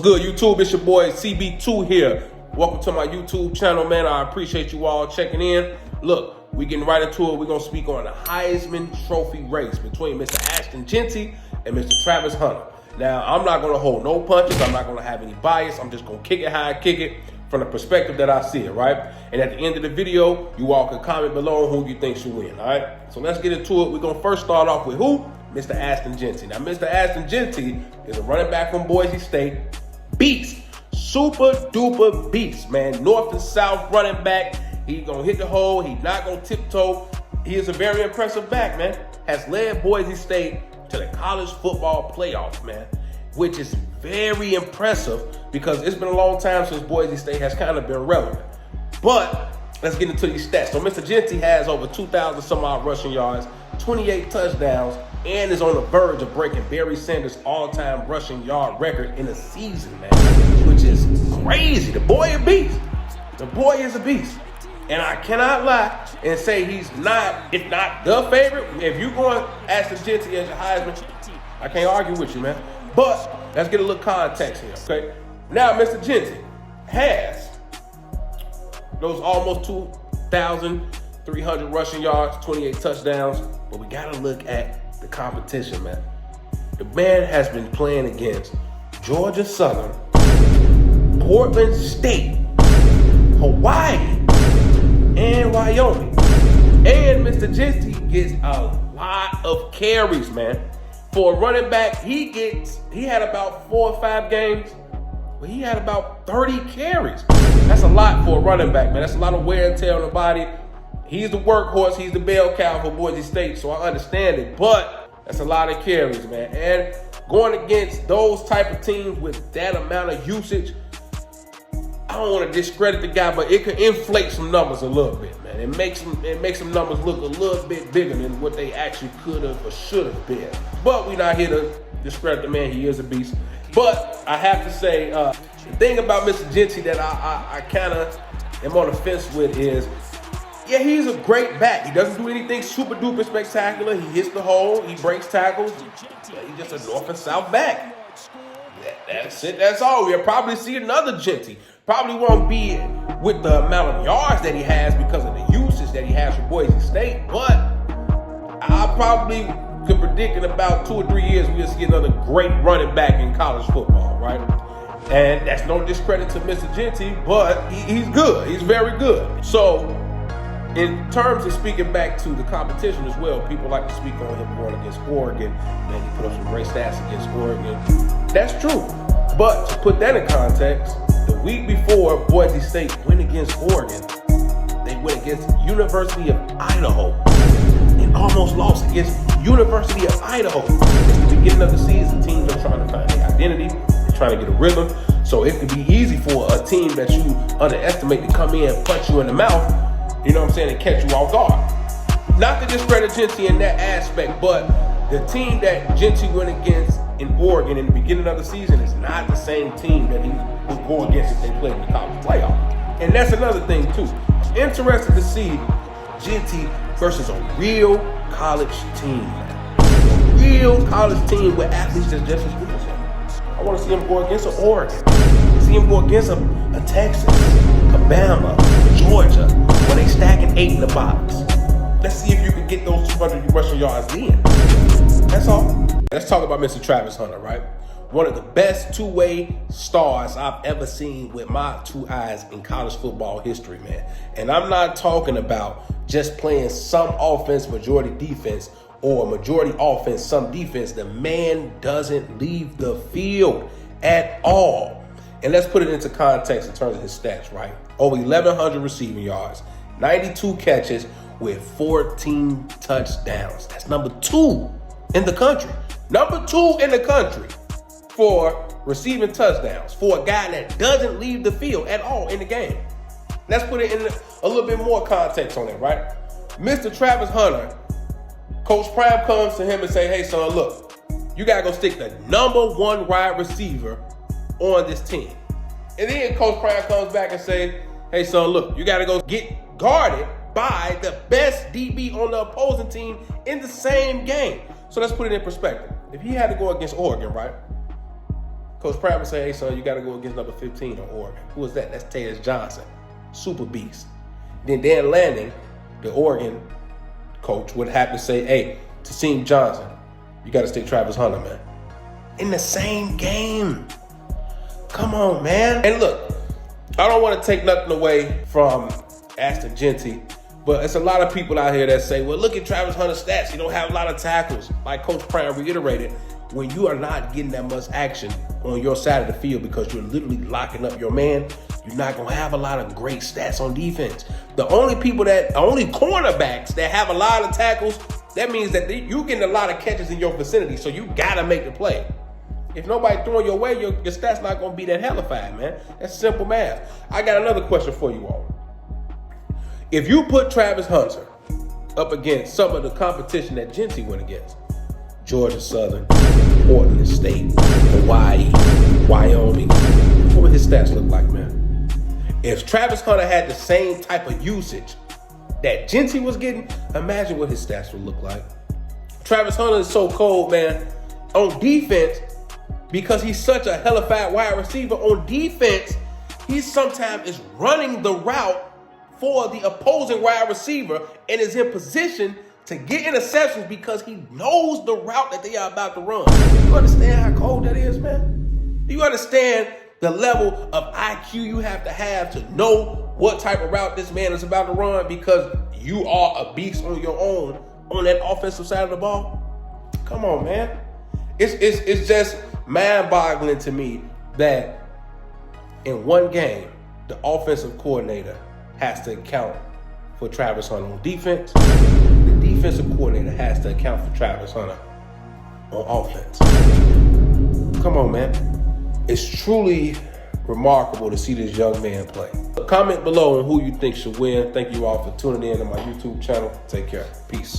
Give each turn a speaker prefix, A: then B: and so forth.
A: good, YouTube? It's your boy CB2 here. Welcome to my YouTube channel, man. I appreciate you all checking in. Look, we getting right into it. We're going to speak on the Heisman Trophy race between Mr. Ashton Jeanty and Mr. Travis Hunter. Now, I'm not going to hold no punches. I'm not going to have any bias. I'm just going to kick it how I kick it from the perspective that I see it, right? And at the end of the video, you all can comment below who you think should win, all right? So let's get into it. We're going to first start off with who? Mr. Ashton Jeanty. Now, Mr. Ashton Jeanty is a running back from Boise State. Beast. Super duper beast, man. North and south running back. He's going to hit the hole. He's not going to tiptoe. He is a very impressive back, man. Has led Boise State to the college football playoff, man, which is very impressive because it's been a long time since Boise State has kind of been relevant. But let's get into these stats. So Mr. Jeanty has over 2,000 some odd rushing yards, 28 touchdowns, and is on the verge of breaking Barry Sanders' all-time rushing yard record in a season, man, which is crazy. The boy a beast. The boy is a beast. And I cannot lie and say he's not, if not the favorite. If you're going Ashton Jeanty as your Heisman, I can't argue with you, man. But let's get a little context here, okay? Now, Mr. Jeanty has those almost 2,300 rushing yards, 28 touchdowns, but we got to look at the competition, man. The man has been playing against Georgia Southern, Portland State, Hawaii, and Wyoming. And Mr. Jeanty gets a lot of carries, man. For a running back, he had about 4 or 5 games, but he had about 30 carries. That's a lot for a running back, man. That's a lot of wear and tear on the body. He's the workhorse. He's the bell cow for Boise State, so I understand it. But that's a lot of carries, man. And going against those type of teams with that amount of usage, I don't want to discredit the guy, but it could inflate some numbers a little bit, man. It makes some numbers look a little bit bigger than what they actually could have or should have been. But we're not here to discredit the man. He is a beast. But I have to say, the thing about Mr. Jeanty that I kind of am on the fence with is, yeah, he's a great back. He doesn't do anything super duper spectacular. He hits the hole. He breaks tackles. He's just a north and south back. That's it. That's all. We'll probably see another Jeanty. Probably won't be with the amount of yards that he has because of the usage that he has for Boise State. But I probably could predict in about 2 or 3 years we'll see another great running back in college football, right? And that's no discredit to Mr. Jeanty, but he's good. He's very good. So in terms of speaking back to the competition as well, people like to speak on him going against Oregon. Man, he put up some great stats against Oregon. That's true. But to put that in context, the week before Boise State went against Oregon, they went against University of Idaho and almost lost against University of Idaho. At the beginning of the season, teams are trying to find their identity. They're trying to get a rhythm. So it could be easy for a team that you underestimate to come in and punch you in the mouth, you know what I'm saying, and catch you off guard. Not to discredit Jeanty in that aspect, but the team that Jeanty went against in Oregon in the beginning of the season is not the same team that he would go against if they played in the college playoff. And that's another thing too. I'm interested to see Jeanty versus a real college team, man. A real college team with athletes that's just as good as him. I want to see him go against an Oregon. See him go against a Texas, a Bama, Georgia, when they stacking 8 in the box. Let's see if you can get those 200 rushing yards in. That's all. Let's talk about Mr. Travis Hunter, right? One of the best two-way stars I've ever seen with my 2 eyes in college football history, man. And I'm not talking about just playing some offense, majority defense, or majority offense, some defense. The man doesn't leave the field at all. And let's put it into context in terms of his stats, right? Over 1,100 receiving yards, 92 catches with 14 touchdowns. That's number 2 in the country. Number 2 in the country for receiving touchdowns for a guy that doesn't leave the field at all in the game. Let's put it in a little bit more context on it, right? Mr. Travis Hunter, Coach Prime comes to him and say, hey, son, look, you got to go stick the number 1 wide receiver on this team. And then Coach Prime comes back and say, hey, son, look, you got to go get guarded by the best DB on the opposing team in the same game. So let's put it in perspective. If he had to go against Oregon, right? Coach Pratt would say, hey, son, you got to go against number 15 on Oregon. Who is that? That's Tez Johnson, super beast. Then Dan Lanning, the Oregon coach, would have to say, hey, Tasim Johnson, you got to stick Travis Hunter, man. In the same game. Come on, man. And look, I don't want to take nothing away from Ashton Jeanty, but it's a lot of people out here that say, well, look at Travis Hunter's stats. He don't have a lot of tackles. Like Coach Pratt reiterated, when you are not getting that much action on your side of the field because you're literally locking up your man, you're not going to have a lot of great stats on defense. The only cornerbacks that have a lot of tackles, that means that you're getting a lot of catches in your vicinity, so you got to make the play. If nobody throwing your way, your stats not going to be that hellified, man. That's simple math. I got another question for you all. If you put Travis Hunter up against some of the competition that Jeanty went against, Georgia Southern, Portland State, Hawaii, Wyoming, what would his stats look like, man? If Travis Hunter had the same type of usage that Jeanty was getting, imagine what his stats would look like. Travis Hunter is so cold, man. On defense, because he's such a hellified wide receiver, on defense, he sometimes is running the route for the opposing wide receiver and is in position to get interceptions because he knows the route that they are about to run. You understand how cold that is, man? Do you understand the level of IQ you have to know what type of route this man is about to run because you are a beast on your own on that offensive side of the ball? Come on, man. It's just mind-boggling to me that in one game, the offensive coordinator has to account for Travis Hunter on defense. The defensive coordinator has to account for Travis Hunter on offense. Come on, man. It's truly remarkable to see this young man play. Comment below on who you think should win. Thank you all for tuning in to my YouTube channel. Take care. Peace.